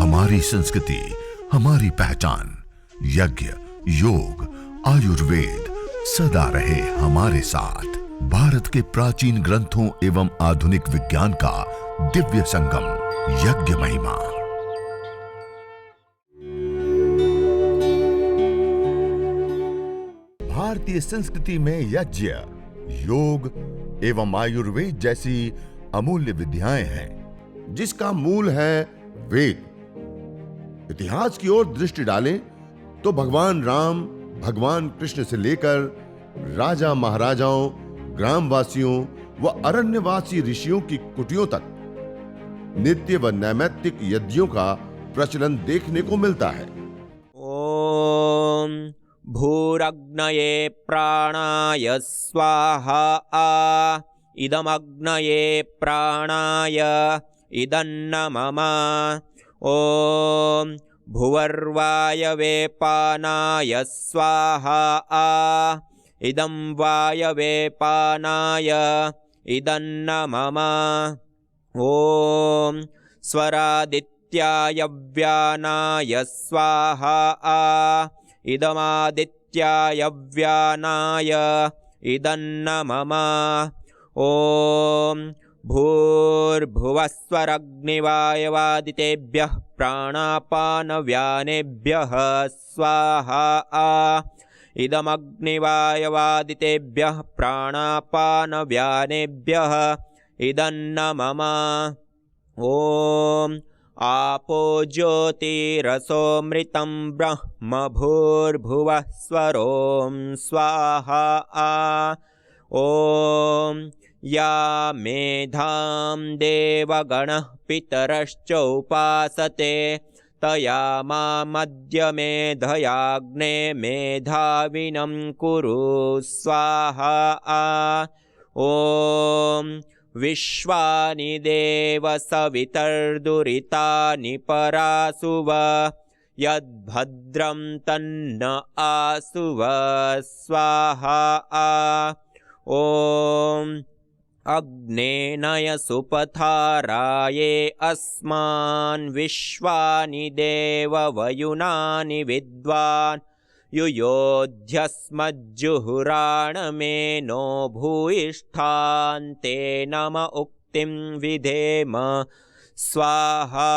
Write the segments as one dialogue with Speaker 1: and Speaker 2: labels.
Speaker 1: हमारी संस्कृति, हमारी पहचान। यज्ञ, योग, आयुर्वेद सदा रहे हमारे साथ। भारत के प्राचीन ग्रंथों एवं आधुनिक विज्ञान का दिव्य संगम, यज्ञ महिमा। भारतीय संस्कृति में यज्ञ, योग एवं आयुर्वेद जैसी अमूल्य विद्याएं हैं, जिसका मूल है वेद। इतिहास की ओर दृष्टि डालें तो भगवान राम, भगवान कृष्ण से लेकर राजा महाराजाओं, ग्रामवासियों व अरण्यवासी ऋषियों की कुटियों तक नित्य व नैमित्तिक यज्ञों का प्रचलन देखने को मिलता है।
Speaker 2: ओम भूरग्नये प्राणाय स्वाहा इदमग्नये प्राणाय इदन्न मम। ओम भुवर्वायवे पानाय स्वाहा इदं वायवे पानाय इदन्न मम। ओम स्वरादित्याय व्यानाय स्वाहा इदमादित्याय व्यानाय इदन्न मम। ओम भूर्भुवस्वरग्निवायवादितेभ्यः प्राणापानव्यानेभ्यः स्वाहा इदमग्निवायवादितेभ्यः प्राणापानव्यानेभ्यः इदन्न मम। ओम आपो ज्योतिरसोमृतं ब्रह्म भूर्भुवः स्वरों स्वाहा। ओम या मेधां देवगणः पितरश्चोपासते तया मामद्य मेधयाग्ने मेधाविनं कुरु स्वाहा। ओम विश्वानि देव सवितर्दुरितानि परासुव यद्भद्रं तन्न आसुव स्वाहा। ओम अग्नेनय सुपथाराये अस्मान् विश्वानि देव वयुनानि विद्वान् युयोध्यस्मज्जुहुराणमेनो भूयिष्ठान् ते नम उक्तिं विधेम स्वाहा।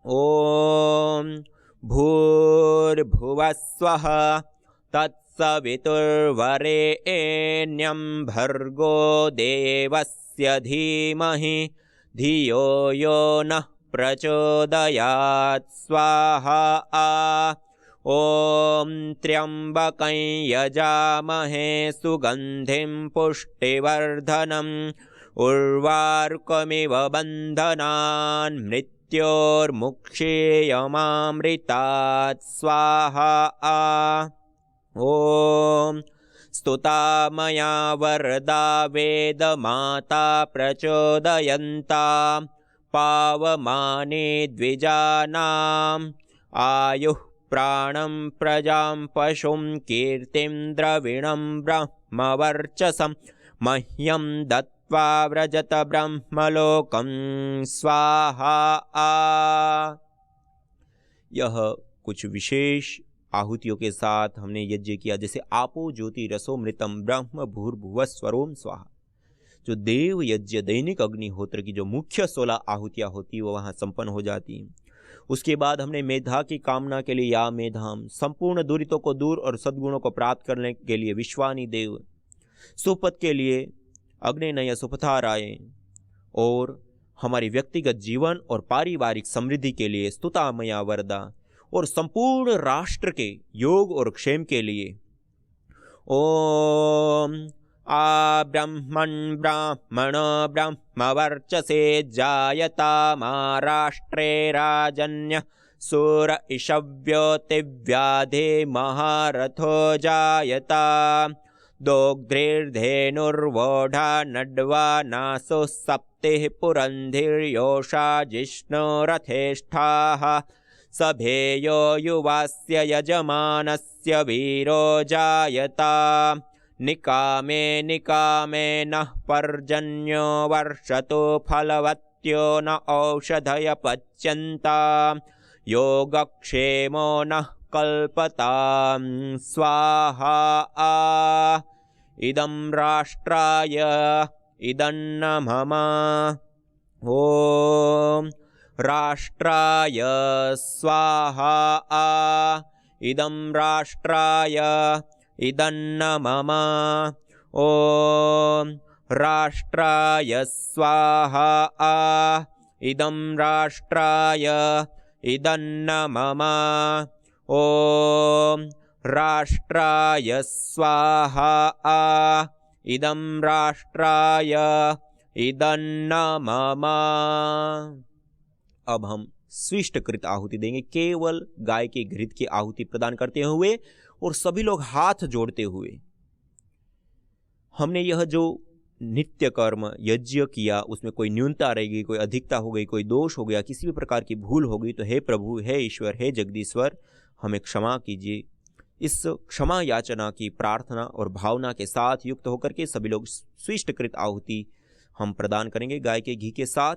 Speaker 2: ओम भूर्भुवस्वः तत्सवितुर्वरेण्यं भर्गो देवस्य धीमहि धियो यो नः प्रचोदयात् स्वाहा। ओम त्र्यंबकं यजामहे सुगंधिं पुष्टिवर्धनम् उर्वारुकमिव बन्धनान् मृत्योर्मुक्षेयमामृतात् स्वाहा। ओम स्तुता मया वरदा वेदमाता प्रचोदयन्तां पावमाने द्विजानाम् आयुः प्राणं प्रजां पशुं कीर्तिं द्रविणं ब्रह्मवर्चसं मह्यं दत्त्वा व्रजत ब्रह्मलोकं स्वाहा। यह कुछ विशेष आहुतियों के साथ हमने यज्ञ किया, जैसे आपो ज्योति रसोमृतम ब्रह्म भूर्भुवस्वरों स्वाहा। जो देव यज्ञ दैनिक अग्निहोत्र की जो मुख्य 16 आहुतियाँ होती वो वहाँ संपन्न हो जाती हैं। उसके बाद हमने मेधा की कामना के लिए या मेधाम, संपूर्ण दुरितों को दूर और सद्गुणों को प्राप्त करने के लिए विश्वानी देव, सुपथ के लिए अग्निनय सुपथाराय, और हमारी व्यक्तिगत जीवन और पारिवारिक समृद्धि के लिए स्तुतामया वरदा, और संपूर्ण राष्ट्र के योग और क्षेम के लिए ओम आ ब्रह्मण ब्राह्मण ब्रह्मवर्चसे जायता महाराष्ट्रे राजन्य सूर इषव्योतिव्याधे महारथो जायता दोग्ध्रिर्धेनुर्वोढा नड्वा नासो सप्तिः पुरन्धिर्योषा जिष्णुरथेष्ठाः सभेयो युवास्य यजमानस्य वीरो जायता निकामे निकामे नः पर्जन्यो वर्षतो फलवत् मर्त्यो न औषधय पच्यन्ता योगक्षेमो न कल्पतां स्वाहा इदं राष्ट्राय इदन्न मम ॐ राष्ट्राय स्वाहा इदं राष्ट्राय इदन्न मम ॐ राष्ट्राय स्वाहा इदं राष्ट्राय इदन्न मम ॐ राष्ट्राय स्वाहा इदं राष्ट्राय इदन्न मम। अब हम स्विष्टकृत आहुति देंगे, केवल गाय के घृत की आहुति प्रदान करते हुए और सभी लोग हाथ जोड़ते हुए। हमने यह जो नित्य कर्म यज्ञ किया उसमें कोई न्यूनता रह गई, कोई अधिकता हो गई, कोई दोष हो गया, किसी भी प्रकार की भूल हो गई तो हे प्रभु, हे ईश्वर, हे जगदीश्वर हमें क्षमा कीजिए। इस क्षमा याचना की प्रार्थना और भावना के साथ युक्त होकर के सभी लोग स्विष्टकृत आहुति हम प्रदान करेंगे गाय के घी के साथ।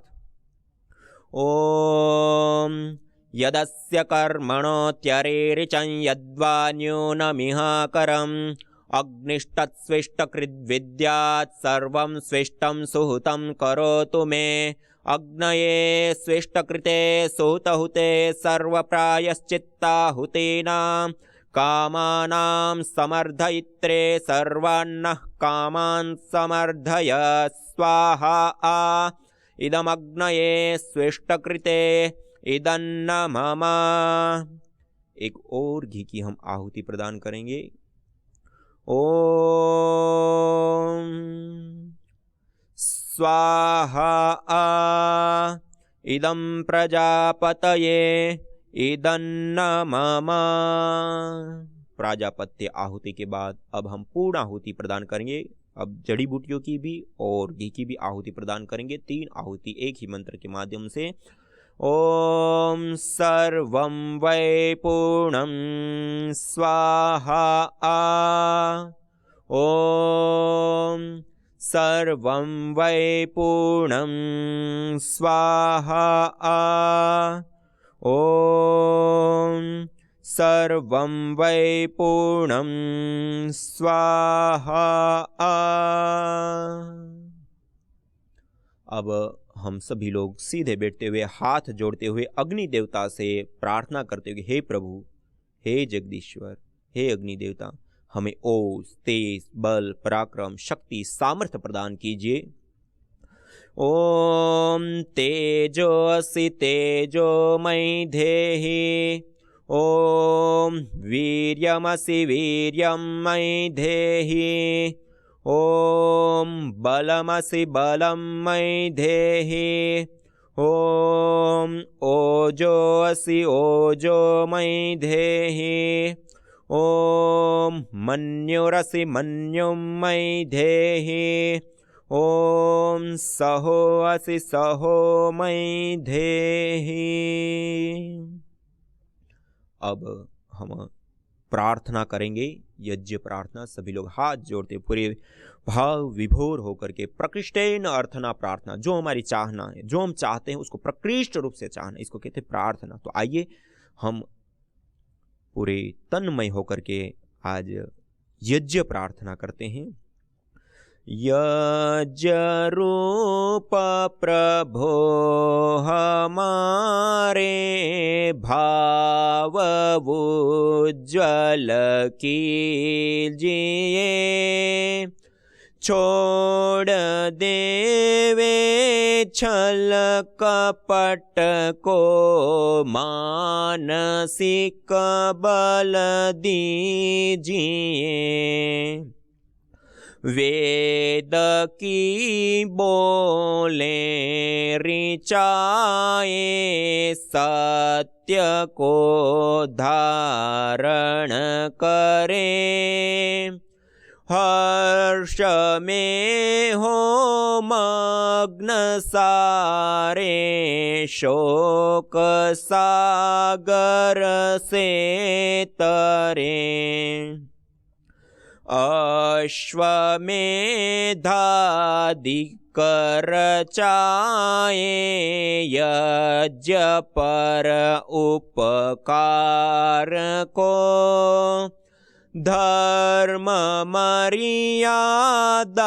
Speaker 2: ओम यदस्य कर्मणोत्यरेरिचं यद्वा न्यूनमिहाकरम् अग्निष्टस्विष्टकृद्विद्यात् सर्वं स्विष्टं सुहुतं करोतु मे अग्नये स्विष्टकृते सुहुतहुते सर्वप्रायश्चित्ताहुतीनां कामानां समर्धयित्रे सर्वान्नः कामान् समर्धय स्वाहा इदमग्नये स्विष्टकृते इदन्न मम। एक और घी की हम आहुति प्रदान करेंगे। ओम स्वाहा इदं प्रजापतये इदन्न मम। प्राजापत्य आहुति के बाद अब हम पूर्ण आहुति प्रदान करेंगे। अब जड़ी बूटियों की भी और घी की भी आहुति प्रदान करेंगे, 3 आहुति एक ही मंत्र के माध्यम से। ओम सर्वं वै पूर्णं स्वाहा ओम सर्वं वै पूर्णं स्वाहा ओम सर्वं वै पूर्णं स्वाहा। अब हम सभी लोग सीधे बैठते हुए हाथ जोड़ते हुए अग्नि देवता से प्रार्थना करते हुए, हे प्रभु, हे जगदीश्वर, हे अग्नि देवता हमें ओज, तेज, बल, पराक्रम, शक्ति, सामर्थ्य प्रदान कीजिए। ओम तेजोसि तेजोमयि धेहि ओम वीर्यमसि वीर्यमयि धेहि ओम बलमसि बलमयि धेहि ओम ओजोऽसि ओजोमयि धेहि ओम मन्युरसि मन्युमयि धेहि ओम सहोऽसि सहोमयि धेहि। अब हम प्रार्थना करेंगे, यज्ञ प्रार्थना। सभी लोग हाथ जोड़ते पूरे भाव विभोर होकर के प्रकृष्टेन अर्थना प्रार्थना, जो हमारी चाहना है, जो हम चाहते हैं उसको प्रकृष्ट रूप से चाहना, इसको कहते हैं प्रार्थना। तो आइए हम पूरे तन्मय होकर के आज यज्ञ प्रार्थना करते हैं। यज्ञ रूप प्रभो हमारे भाव उज्ज्वल कीजिए, छोड़ देवे छल कपट को मानसिक बल दीजिए, वेद की बोले ऋचाए सत्य को धारण करे, हर्ष में हो मग्न सारे शोक सागर से तरे, अश्वमेधादि कर चाये यज्ञ पर उपकार को, धर्म मर्यादा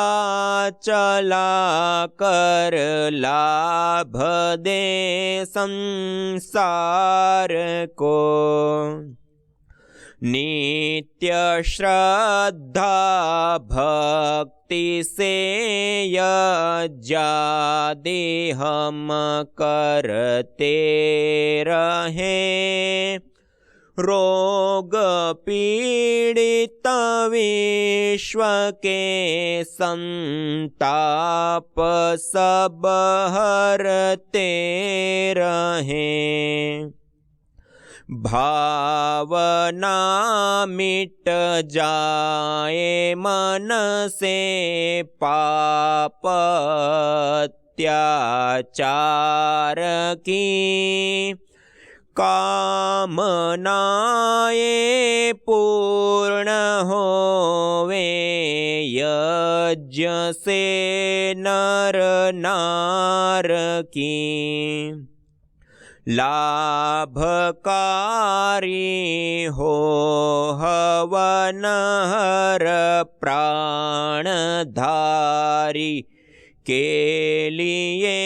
Speaker 2: चला कर लाभ दे संसार को। नित्य श्रद्धा भक्ति से यज्ञादि हम करते रहे, रोग पीड़ित विश्व के संताप सब हरते रहें। भावना मिट जाए मन से पाप अत्याचार की, कामनाएं पूर्ण होवे यज्ञ से नर नार की। लाभकारी हो हवन हर प्राणधारी के लिए,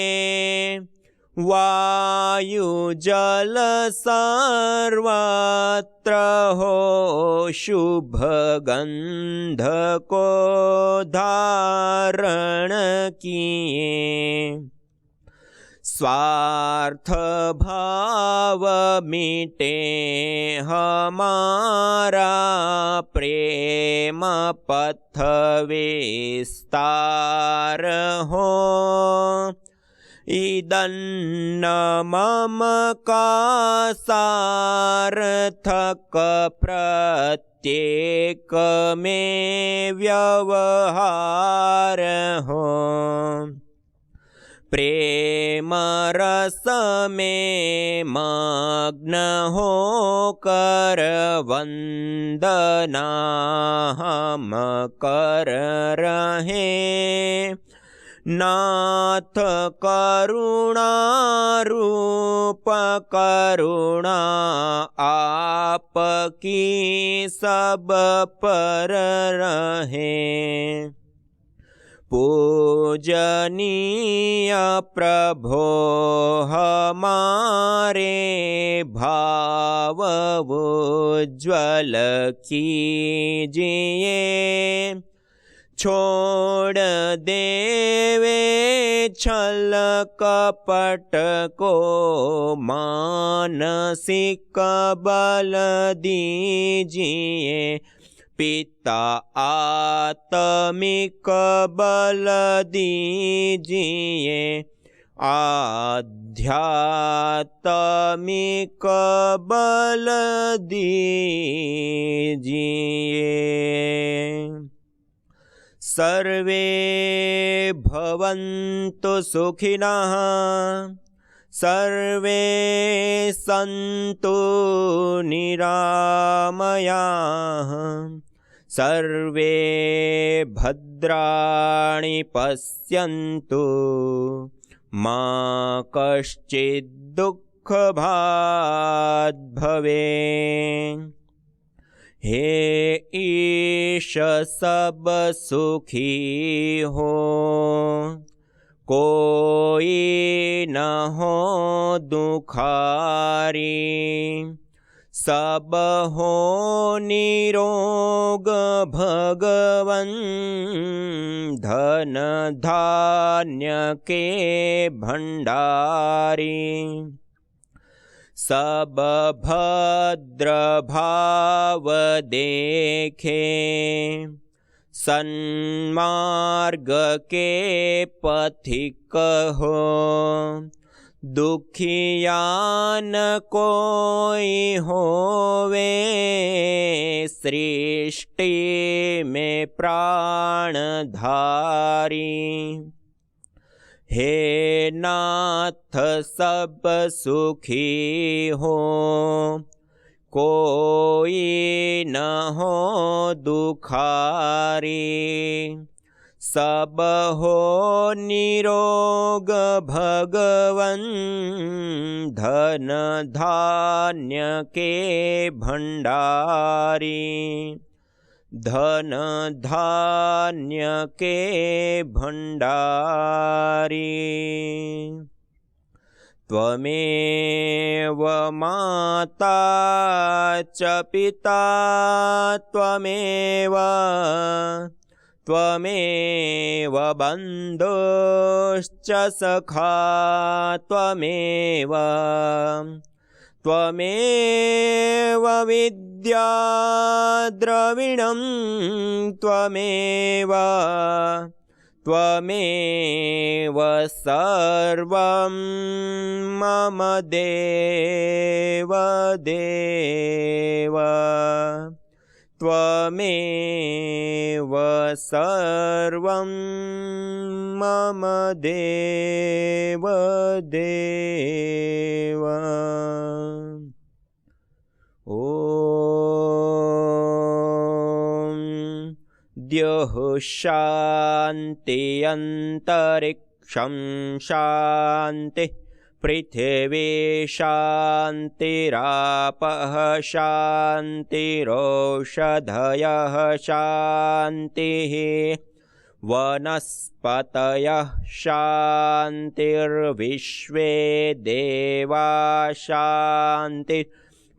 Speaker 2: वायु जल सर्वत्र हो शुभ गंध को धारण किए। स्वार्थ भाव मिटे हमारा प्रेम पथ विस्तार हो, इदन्न मम का सार्थक प्रत्येक में व्यवहार हो। प्रेम रस में मग्न होकर वंदना हम कर रहे, नाथ करुणा रूप करुणा आपकी सब पर रहे। पूजनीय प्रभो हमारे भाव उज्ज्वल कीजिए, छोड़ देवे छल कपट को मानसिक बल दीजिए, पिता आत्मिक बल दीजिए, आध्यात्मिक बल दीजिए। सर्वे भवन्तु सुखिनः, सर्वे सन्तु निरामयाः, सर्वे भद्राणि पश्यन्तु, मा कश्चित् दुःखभाग् भवेत्। हे ईश सब सुखी हो, कोई न हो दुखारी, सब हो निरोग भगवन, धन धान्य के भंडारी। सब भद्र भाव देखे, सन्मार्ग के पथिक हो, दुखियान कोई होवे, सृष्टि में प्राणधारी। हे नाथ सब सुखी हो, कोई न हो दुखारी, सब हो निरोग भगवन धन धान्य के भंडारी धन धान्य के भंडारी त्वमेव माता च पिता त्वमेव त्वमेव बन्धुश्च सखा त्वमेव त्वमेव विद्या द्रविणं त्वमेव त्वमेव सर्वं मम देव देव त्वमेव सर्वं मम देव देव। ॐ द्यौः शान्ति अन्तरिक्षं शान्तिः पृथिवी शान्तिरापः शान्तिरोषधयः शान्तिः वनस्पतयः शान्तिर्विश्वे देवा शान्तिः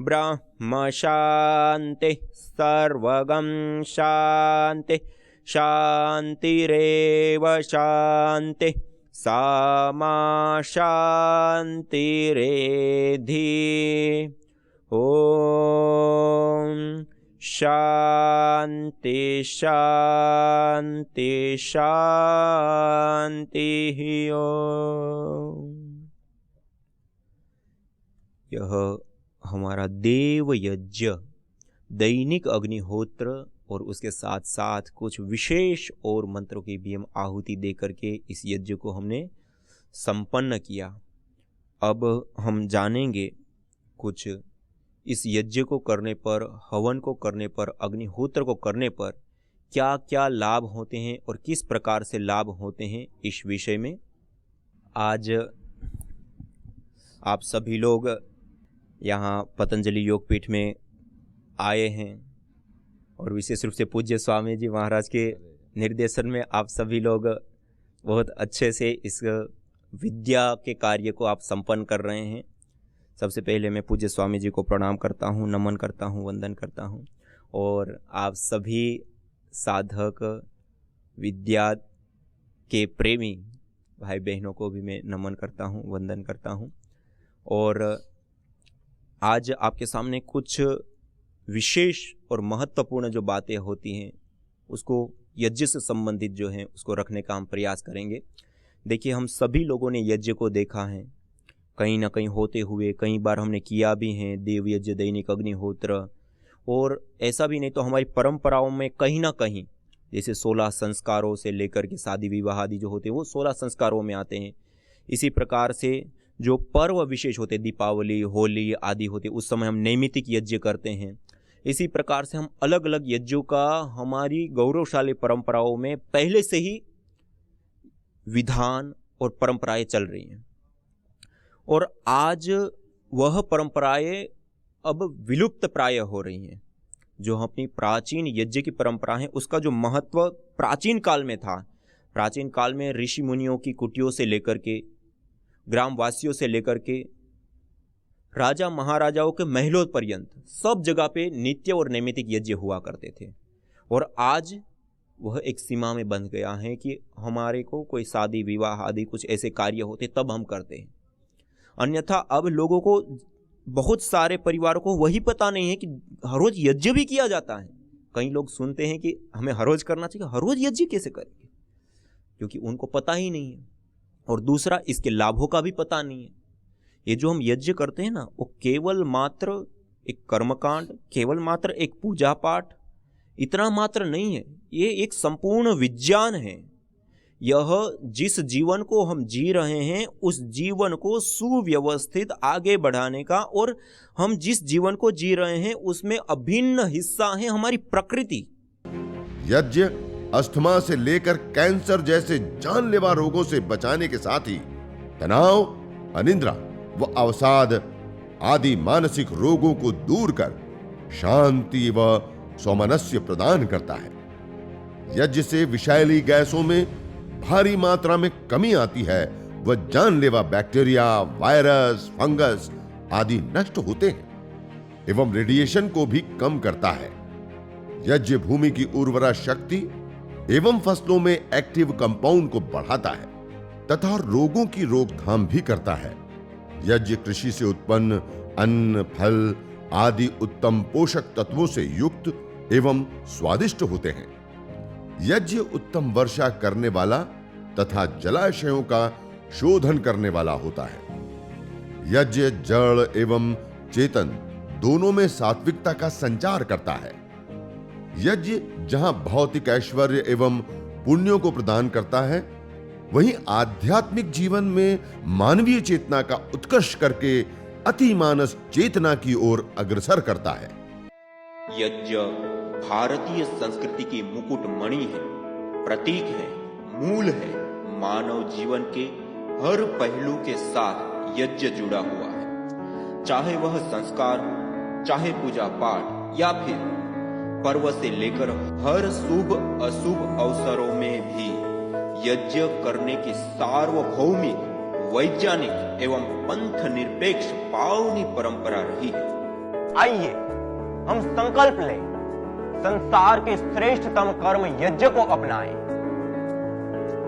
Speaker 2: ब्रह्म शान्तिः सर्वगं शान्तिः शान्तिरेव शान्तिः सा मा शान्तिरेधि। ॐ शान्ति शान्ति शान्तिः। यह हमारा देव यज्ञ दैनिक अग्निहोत्र और उसके साथ साथ कुछ विशेष और मंत्रों की भी हम आहुति दे करके इस यज्ञ को हमने संपन्न किया। अब हम जानेंगे कुछ इस यज्ञ को करने पर, हवन को करने पर, अग्निहोत्र को करने पर क्या क्या लाभ होते हैं और किस प्रकार से लाभ होते हैं, इस विषय में आज आप सभी लोग यहाँ पतंजलि योगपीठ में आए हैं और विशेष रूप से पूज्य स्वामी जी महाराज के निर्देशन में आप सभी लोग बहुत अच्छे से इस विद्या के कार्य को आप संपन्न कर रहे हैं। सबसे पहले मैं पूज्य स्वामी जी को प्रणाम करता हूँ, नमन करता हूँ, वंदन करता हूँ और आप सभी साधक विद्या के प्रेमी भाई बहनों को भी मैं नमन करता हूँ, वंदन करता हूँ। और आज आपके सामने कुछ विशेष और महत्वपूर्ण जो बातें होती हैं उसको यज्ञ से संबंधित जो हैं उसको रखने का हम प्रयास करेंगे। देखिए, हम सभी लोगों ने यज्ञ को देखा है कहीं ना कहीं होते हुए, कई बार हमने किया भी है देव यज्ञ, दैनिक अग्निहोत्र। और ऐसा भी नहीं तो हमारी परंपराओं में कहीं ना कहीं जैसे 16 संस्कारों से लेकर के शादी विवाह आदि जो होते हैं वो 16 संस्कारों में आते हैं। इसी प्रकार से जो पर्व विशेष होते, दीपावली, होली आदि होते, उस समय हम नैमित्तिक यज्ञ करते हैं। इसी प्रकार से हम अलग अलग यज्ञों का हमारी गौरवशाली परंपराओं में पहले से ही विधान और परंपराएं चल रही हैं और आज वह परंपराएं अब विलुप्त प्राय हो रही हैं। जो अपनी प्राचीन यज्ञ की परंपरा है उसका जो महत्व प्राचीन काल में था, प्राचीन काल में ऋषि मुनियों की कुटियों से लेकर के, ग्रामवासियों से लेकर के, राजा महाराजाओं के महलों पर्यंत सब जगह पे नित्य और नैमित्तिक यज्ञ हुआ करते थे। और आज वह एक सीमा में बंध गया है कि हमारे को कोई शादी विवाह आदि कुछ ऐसे कार्य होते तब हम करते हैं। अन्यथा अब लोगों को, बहुत सारे परिवारों को वही पता नहीं है कि हर रोज यज्ञ भी किया जाता है। कई लोग सुनते हैं कि हमें हर रोज करना चाहिए, हर रोज यज्ञ कैसे करेंगे, क्योंकि उनको पता ही नहीं है। और दूसरा, इसके लाभों का भी पता नहीं है। ये जो हम यज्ञ करते हैं ना, वो केवल मात्र एक कर्मकांड, केवल मात्र एक पूजा पाठ, इतना मात्र नहीं है। ये एक संपूर्ण विज्ञान है। यह जिस जीवन को हम जी रहे हैं उस जीवन को सुव्यवस्थित आगे बढ़ाने का, और हम जिस जीवन को जी रहे हैं उसमें अभिन्न हिस्सा है हमारी प्रकृति।
Speaker 1: यज्ञ अस्थमा से लेकर कैंसर जैसे जानलेवा रोगों से बचाने के साथ ही तनाव, अनिद्रा व अवसाद आदि मानसिक रोगों को दूर कर शांति व सौमनस्य प्रदान करता है। यज्ञ से विषैली गैसों में भारी मात्रा में कमी आती है व जानलेवा बैक्टीरिया, वायरस, फंगस आदि नष्ट होते हैं एवं रेडिएशन को भी कम करता है। यज्ञ भूमि की उर्वरा शक्ति एवं फसलों में एक्टिव कंपाउंड को बढ़ाता है तथा रोगों की रोकथाम भी करता है। यज्ञ कृषि से उत्पन्न अन्न, फल आदि उत्तम पोषक तत्वों से युक्त एवं स्वादिष्ट होते हैं। यज्ञ उत्तम वर्षा करने वाला तथा जलाशयों का शोधन करने वाला होता है। यज्ञ जड़ एवं चेतन दोनों में सात्विकता का संचार करता है। यज्ञ जहां भौतिक ऐश्वर्य एवं पुण्यों को प्रदान करता है, वहीं आध्यात्मिक जीवन में मानवीय चेतना का उत्कर्ष करके अतिमानस चेतना की ओर अग्रसर करता है।
Speaker 2: यज्ञ भारतीय संस्कृति की मुकुट मणि है, प्रतीक है, मूल है। मानव जीवन के हर पहलू के साथ यज्ञ जुड़ा हुआ है, चाहे वह संस्कार, चाहे पूजा पाठ या फिर पर्व से लेकर हर शुभ अशुभ अवसरों में भी यज्ञ करने की सार्वभौमिक, वैज्ञानिक एवं पंथ निरपेक्ष पावनी परंपरा रही है।
Speaker 3: आइए हम संकल्प लें, संसार के श्रेष्ठतम कर्म यज्ञ को अपनाएं।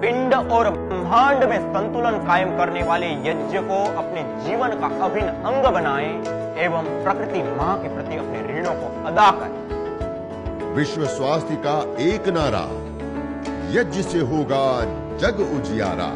Speaker 3: पिंड और ब्रह्मांड में संतुलन कायम करने वाले यज्ञ को अपने जीवन का अभिन्न अंग बनाएं एवं प्रकृति मां के प्रति अपने ऋणों को अदा करें।
Speaker 1: विश्व स्वास्थ्य का एक नारा, यज्ञ से होगा जग उजियारा।